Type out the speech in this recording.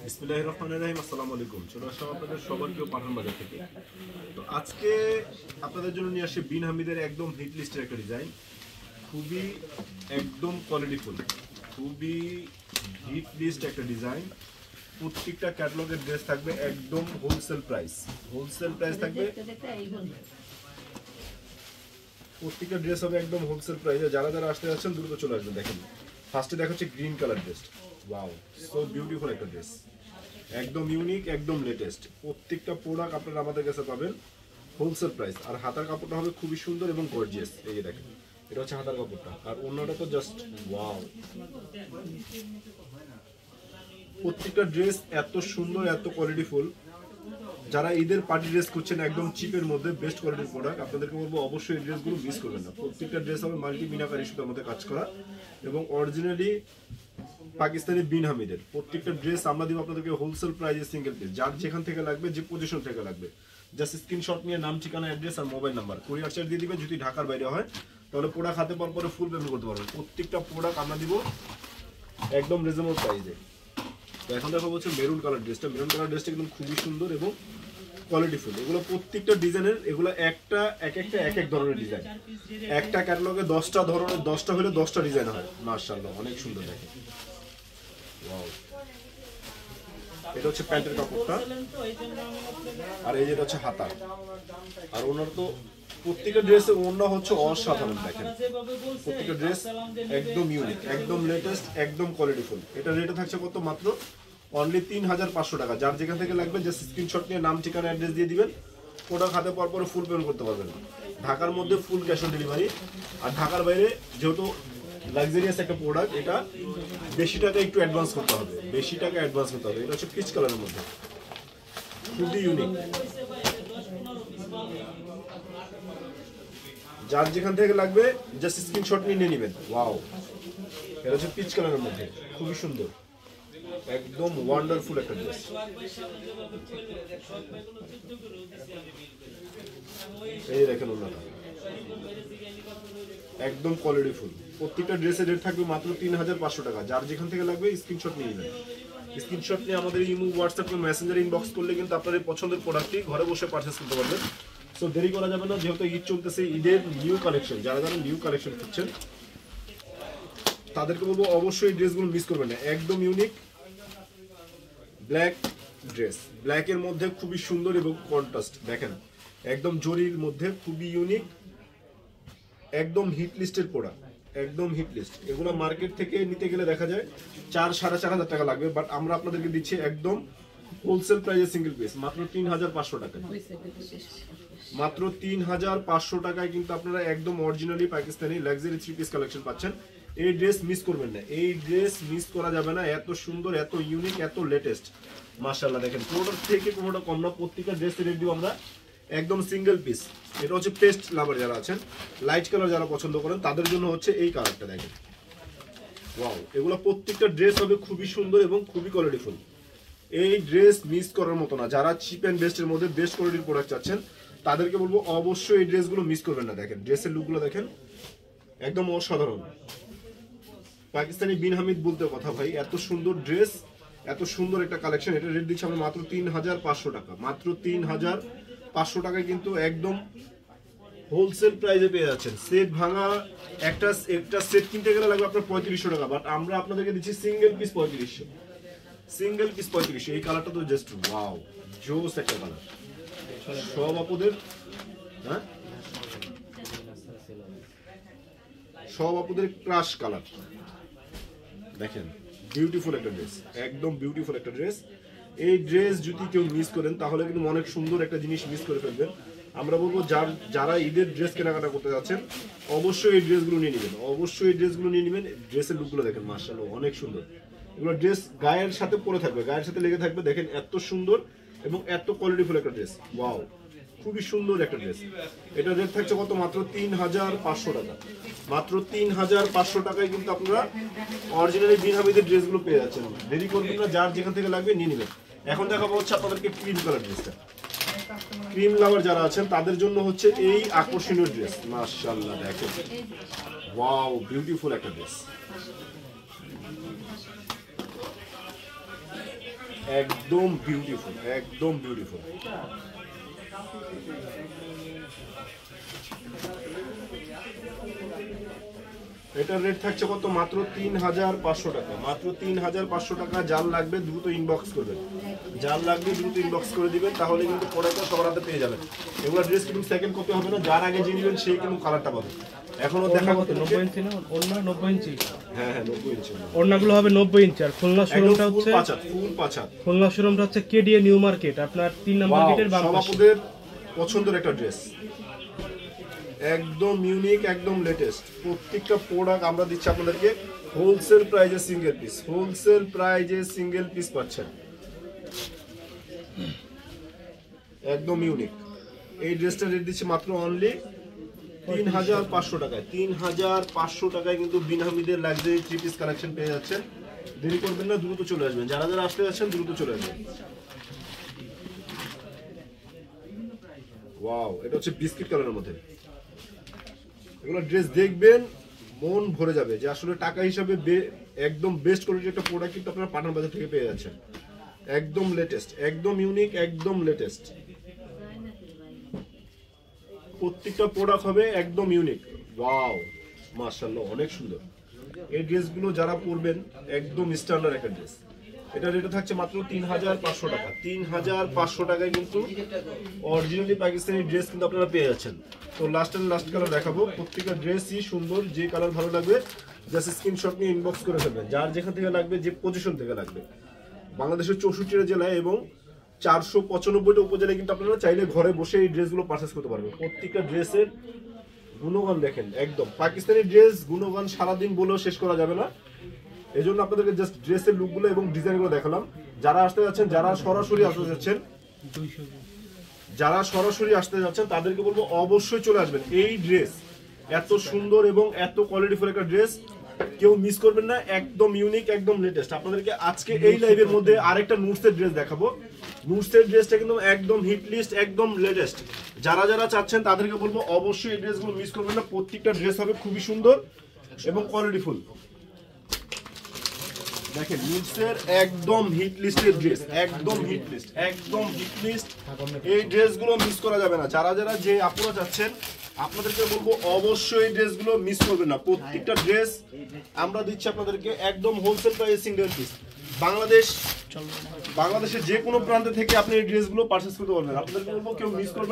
বিসমিল্লাহির রহমানির রহিম। আসসালামু আলাইকুম। চলে আসলাম আপনাদের সবার প্রিয় পাঠান বাজার থেকে। তো আজকে আপনাদের জন্য নিয়ে আসি বিন হামিদের একদম হিট লিস্টের একটা ডিজাইন, খুবই একদম কোয়ালিটিফুল, খুবই হিট লিস্ট একটা ডিজাইন। প্রত্যেকটা ক্যাটালগের ড্রেস থাকবে একদম হোলসেল প্রাইস থাকবে। প্রত্যেকটা ড্রেস হবে একদম হোলসেল প্রাইসে। যারা যারা আসতে যাচ্ছেন দ্রুত চলে আসবেন। দেখেন ফার্স্টে দেখাচ্ছে green colour dress. Wow, so beautiful একটা ড্রেস, একদম ইউনিক, একদম লেটেস্ট। প্রত্যেকটা প্রোডাক্ট আপনারা আমাদের কাছে পাবেন হোলসেল প্রাইস। আর হাতার কাপড়টা হবে খুবই সুন্দর এবং গর্জিয়াস। এই যে দেখেন, এটা হচ্ছে হাতার কাপড়টা, আর অন্যটা তো জাস্ট ওয়াও। প্রত্যেকটা ড্রেস এত সুন্দর, এত কোয়ালিটিফুল। যারা ঈদের পার্টি ড্রেস করছেন একদম চিপের মধ্যে বেস্ট কোয়ালিটির প্রোডাক্ট, আপনাদেরকে বলবো অবশ্যই এই ড্রেসগুলো মিস করবেন না। প্রত্যেকটা ড্রেস হবে মাল্টি মিনাকারি সুতার মধ্যে কাজ করা এবং অরিজিনালি পাকিস্তানি বিন হামিদের। প্রত্যেকটা ড্রেস আমরা দিব আপনাদেরকে হোলসেল প্রাইসে, সিঙ্গেল পিস। যার যেখান থেকে লাগবে, যে পজিশন থেকে লাগবে, জাস্ট স্ক্রিনশট নিয়ে নাম, ঠিকানা, অ্যাড্রেস আর মোবাইল নাম্বার কুরিয়ার চার্জ দিয়ে দিবে। যদি ঢাকার বাইরে হয় তাহলে প্রোডাক্ট হাতে পাওয়ার পরে ফুল পেমেন্ট করতে পারবেন। প্রত্যেকটা প্রোডাক্ট আমরা দিব একদম রিজনেবল প্রাইসে। তো এখন দেখা হচ্ছে মেরুন কালার ড্রেসটা। মেরুন কালার ড্রেসটা একদম খুবই সুন্দর এবং কোয়ালিটিফুল। এগুলো প্রত্যেকটা ডিজাইনের, এগুলো একটা এক এক ধরনের ডিজাইন। একটা ক্যাটালগে 10টা ধরনের, 10টা হলে 10টা ডিজাইন হয়। মাশাআল্লাহ, অনেক সুন্দর দেখেন। ওয়াও, এটা হচ্ছে প্যান্টের কাপড়টা, আর এই যেটা হচ্ছে হাতা। আর ওনার তো প্রত্যেকটা ড্রেসে ওনা হচ্ছে অসাধারণ। দেখেন প্রত্যেকটা ড্রেস একদম ইউনিক, একদম লেটেস্ট, একদম কোয়ালিটিফুল। এটা রেটে থাকছে কত? মাত্র অনলি 3500 টাকা। যার যেখান থেকে লাগবে জাস্ট স্ক্রিনশট নিয়ে নাম, ঠিকানা, অ্যাড্রেস দিয়ে দিবেন। প্রোডাক্ট হাতে পাওয়ার পরে ফুল পেমেন্ট করতে পারবেন। ঢাকার মধ্যে ফুল ক্যাশ অন ডেলিভারি। আর ঢাকার বাইরে যেহেতু লাক্সারিয়াস একটা প্রোডাক্ট, এটা বেশি টাকা একটু অ্যাডভান্স করতে হবে, বেশি টাকা অ্যাডভান্স করতে হবে। এটা হচ্ছে পিচ কালারের মধ্যে, খুবই ইউনিক। যার যেখান থেকে লাগবে জাস্ট স্ক্রিনশট নিয়ে নেবেন। ওয়াও, এটা হচ্ছে পিচ কালারের মধ্যে, খুবই সুন্দর, একদম ওয়ান্ডারফুল একটা ড্রেস। এই দেখেন ওনাটা একদম কোয়ালিটিফুল। প্রত্যেকটা ড্রেসের রেট থাকবে মাত্র 3500 টাকা। যার যেখান থেকে লাগবে স্ক্রিনশট নিয়ে নেবেন। স্ক্রিনশট নিয়ে আমাদের ইমো, হোয়াটসঅ্যাপ, মেসেঞ্জার ইনবক্স করলে কিন্তু আপনার এই পছন্দের প্রোডাক্টটি ঘরে বসে পারচেস করতে পারবেন। সো দেরি করা যাবে না, যেহেতু ঈদ চলতেছে। ঈদের নিউ কালেকশন, যারা যারা নিউ কালেকশন খুঁজছেন তাদেরকে বলবো অবশ্যই এই ড্রেসগুলো মিস করবেন না। একদম ইউনিক ব্ল্যাক ড্রেস, ব্ল্যাকের মধ্যে খুবই সুন্দর এবং কন্ট্রাস্ট। দেখেন একদম জরির মধ্যে খুবই ইউনিক, একদম হিট লিস্টের প্রোডাক্ট, একদম হিট লিস্ট। এগুলো মার্কেট থেকে নিতে গেলে দেখা যায় 4-4.5 টাকা লাগবে, বাট আমরা আপনাদেরকে দিচ্ছি একদম হোলসেল প্রাইসে সিঙ্গেল পিস মাত্র 3500 টাকায়। মাত্র 3500 টাকায় কিন্তু আপনারা একদম originally Pakistani luxury 3 piece collection পাচ্ছেন। এই ড্রেস মিস করবেন না, এই ড্রেস মিস করা যাবে না। এত সুন্দর, এত ইউনিক, এত লেটেস্ট। মাশাআল্লাহ, দেখেন কোনোটার থেকে কোনোটা কম না। প্রত্যেকটা ড্রেস রেট দিব আমরা একদম সিঙ্গেল পিস। এটা হচ্ছে পেস্ট লাভার যারা আছেন, লাইট কালার যারা পছন্দ করেন, তাদের জন্য হচ্ছে এই কালারটা। দেখেন ওয়াও, এগুলো প্রত্যেকটা ড্রেস হবে খুবই সুন্দর এবং খুবই কোয়ালিটিফুল। এই ড্রেস মিস করার মতো না। যারা চিপ অ্যান্ড বেস্টের মধ্যে বেস্ট কোয়ালিটির প্রোডাক্ট চাচ্ছেন তাদেরকে বলবো অবশ্যই এই ড্রেসগুলো মিস করবেন না। দেখেন ড্রেসের লুকগুলো দেখেন, একদম অসাধারণ। পাকিস্তানি বিন হামিদ বলতে কথা ভাই, এত সুন্দর ড্রেস, এত সুন্দর একটা কালেকশন। এটা রেট দিচ্ছি আমরা মাত্র 3500 টাকা। মাত্র 3500 টাকায় কিন্তু একদম হোলসেল প্রাইসে পেয়ে যাচ্ছেন। সেট ভাঙা একটা সেট কিনতে গেলে লাগবে আপনার 3500 টাকা, বাট আমরা আপনাদেরকে দিচ্ছি সিঙ্গেল পিস 3500। Single piece 3500। এই কালারটা তো জাস্ট ওয়াও, জোস একটা কালার। সব আপুদের, হ্যাঁ, সব আপুদের ক্রাশ কালার। দেখেন বিউটিফুল একটা ড্রেস, একদম বিউটিফুল একটা ড্রেস। এই ড্রেস যদি কেউ মিস করেন তাহলে কিন্তু অনেক সুন্দর একটা জিনিস মিস করে ফেলবেন। আমরা বলবো যারা ঈদের ড্রেস কেনাকাটা করতে যাচ্ছেন অবশ্যই এই ড্রেসগুলো নিয়ে নেবেন, অবশ্যই এই ড্রেসগুলো নিয়ে নেবেন। ড্রেসের লুকগুলো দেখেন, মাশাআল্লাহ অনেক সুন্দর। এগুলো ড্রেস গায়ের সাথে পরে থাকবে, গায়ের সাথে লেগে থাকবে। দেখেন এত সুন্দর এবং এত কোয়ালিটিফুল একটা ড্রেস। ওয়াও, খুবই সুন্দর একটা ড্রেস। এটা রেট থাকছে কত? মাত্র 3500 টাকা। মাত্র 3500 টাকায় কিন্তু আপনারা অরিজিনালি বিন হামিদের ড্রেসগুলো পেয়ে যাচ্ছেন। দেরি করবেন না, যার যেখান থেকে লাগবে নিয়ে নেবেন। এখন দেখাবো হচ্ছে আপনাদেরকে ক্রিম কালার ড্রেসটা। ক্রিম লাভার যারা আছেন তাদের জন্য হচ্ছে এই আকর্ষণীয় ড্রেস। মাশাআল্লাহ, দেখেন ওয়াও, বিউটিফুল একটা ড্রেস। একদম বিউটিফুল, একদম বিউটিফুল। এটার রেট থাকছে কত? মাত্র 3500 টাকা, মাত্র 3500 টাকা। যার লাগবে দ্রুত ইনবক্স করবেন, যার লাগবে দ্রুত ইনবক্স করে দিবেন, তাহলে কিন্তু প্রোডাক্টটা সবার হাতে পেয়ে যাবেন। এগুলো ড্রেস কিন্তু সেকেন্ড কপি হবে না, যার আগে যে নেবেন সেই কিন্তু কালারটা পাবে। এখনো দেখা কত 90 ইঞ্চি না? ওড়না 90 ইঞ্চি। হ্যাঁ হ্যাঁ 90 ইঞ্চি। ওড়নাগুলো হবে 90 ইঞ্চি। আর খুলনা শোরুমটা হচ্ছে ফুল পাঁচাত। খুলনা শোরুমটা হচ্ছে কেডিএ নিউ মার্কেট, আপনার 3 নম্বর গেটের বাম পাশে। সবাইদের পছন্দের একটা ড্রেস, একদম ইউনিক, একদম লেটেস্ট। প্রত্যেকটা প্রোডাক্ট আমরা দিচ্ছি আপনাদেরকে হোলসেল প্রাইজে সিঙ্গেল পিস, হোলসেল প্রাইজে সিঙ্গেল পিস পাচ্ছেন, একদম ইউনিক। এই ড্রেসটা রেট দিচ্ছি মাত্র অনলি 3500 টাকায়। 3500 টাকায় কিন্তু বিন হামিদের লাক্সারি 3 পিস কালেকশন পেয়ে যাচ্ছেন। দেরি করবেন না, দ্রুত চলে আসবেন। যারা যারা আসতে যাচ্ছেন দ্রুত চলে আসবেন। ওয়াও, এটা হচ্ছে বিস্কিট কালারের মধ্যে। এগুলো ড্রেস দেখবেন মন ভরে যাবে যে আসলে টাকা হিসাবে একদম বেস্ট কোয়ালিটির একটা প্রোডাক্ট কিন্তু আপনারা পাঠান বাজার থেকে পেয়ে যাচ্ছেন। একদম লেটেস্ট, একদম ইউনিক, একদম লেটেস্ট। প্রত্যেকটা প্রোডাক্ট হবে একদম ইউনিক। ওয়াও, মাশাআল্লাহ, অনেক সুন্দর। এই ড্রেসগুলো যারা পরবেন একদম স্ট্যান্ডার্ড একটা ড্রেস। এটা রেটে থাকছে মাত্র 3500 টাকা। 3500 টাকায় কিন্তু অরিজিনালি পাকিস্তানি ড্রেস কিন্তু আপনারা পেয়ে যাচ্ছেন। তো লাস্ট কালার দেখাবো। প্রত্যেকটা ড্রেসই সুন্দর, যে কালার ভালো লাগবে জাস্ট স্ক্রিনশট নিয়ে ইনবক্স করে ফেলবেন, যার যেখান থেকে লাগবে, যে পজিশন থেকে লাগবে। বাংলাদেশের 64টা জেলায় এবং 495টা উপজেলায় কিন্তু আপনারা চাইলে ঘরে বসে এই ড্রেসগুলো পারচেস করতে পারবেন। প্রত্যেকটা ড্রেসের গুণগান দেখেন, একদম পাকিস্তানি ড্রেস গুণগান সারাদিন বলেও শেষ করা যাবে না। এই জন্য আপনাদেরকে জাস্ট ড্রেসের লুকগুলো এবং ডিজাইনগুলো দেখালাম। যারা আসতে যাচ্ছেন, যারা সরাসরি আসতে যাচ্ছেন তাদেরকে বলবো অবশ্যই চলে আসবেন। এই ড্রেস এত সুন্দর এবং এত কোয়ালিটিফুল একটা ড্রেস কেউ মিস করবেন না, একদম ইউনিক, একদম লেটেস্ট। আপনাদেরকে আজকে এই লাইভের মধ্যে আরেকটা নুটসের ড্রেস দেখাবো। নুটসের ড্রেসটা কিন্তু একদম হিট লিস্ট, একদম লেটেস্ট। যারা যারা চাচ্ছেন তাদেরকে বলবো অবশ্যই এই ড্রেসগুলো মিস করবেন না। প্রত্যেকটা ড্রেস হবে খুবই সুন্দর এবং কোয়ালিটিফুল। দেখেন নিউজের একদম হিট লিস্টের ড্রেস, একদম হিট লিস্ট, একদম হিট লিস্ট। এই ড্রেসগুলো মিস করা যাবে না। যারা যারা যে আপুরা যাচ্ছেন আপনাদেরকে বলবো অবশ্যই ড্রেসগুলো মিস করবেন না। প্রত্যেকটা ড্রেস আমরা দিচ্ছি আপনাদেরকে একদম হোলসেল প্রাইসে সিঙ্গেল পিস। বাংলাদেশের যে কোনো প্রান্ত থেকে আপনি এই ড্রেসগুলো পারচেস করতে পারবেন। আপনাদেরকে বলবো কেউ মিস করবেন।